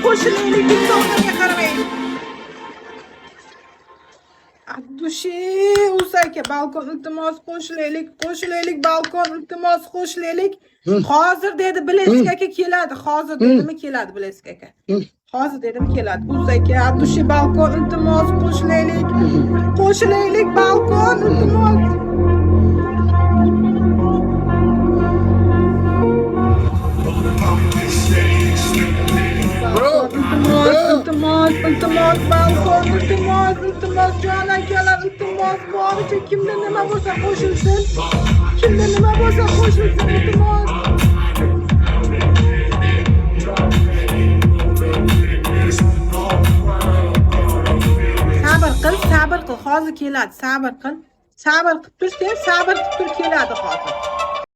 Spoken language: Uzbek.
Qo'shilaylik, insonlarga qaramang. Abdushi, Usaka, balkon iltimos qo'shilaylik, balkon iltimos qo'shilaylik. Hozir dedi Bilesk aka keladi. Hozir dedimi keladi Bilesk aka. Hozir dedimi keladi. Usaka, Abdushi, balkon iltimos qo'shilaylik, balkon iltimos. Iltimos, balkon, iltimos, jon akalar, iltimos, boricha kimda nima bo'lsa qo'shilsin. Iltimos. Sabr qil, hozir keladi, sabr qil. Sabr qilib tur, keladi hozir.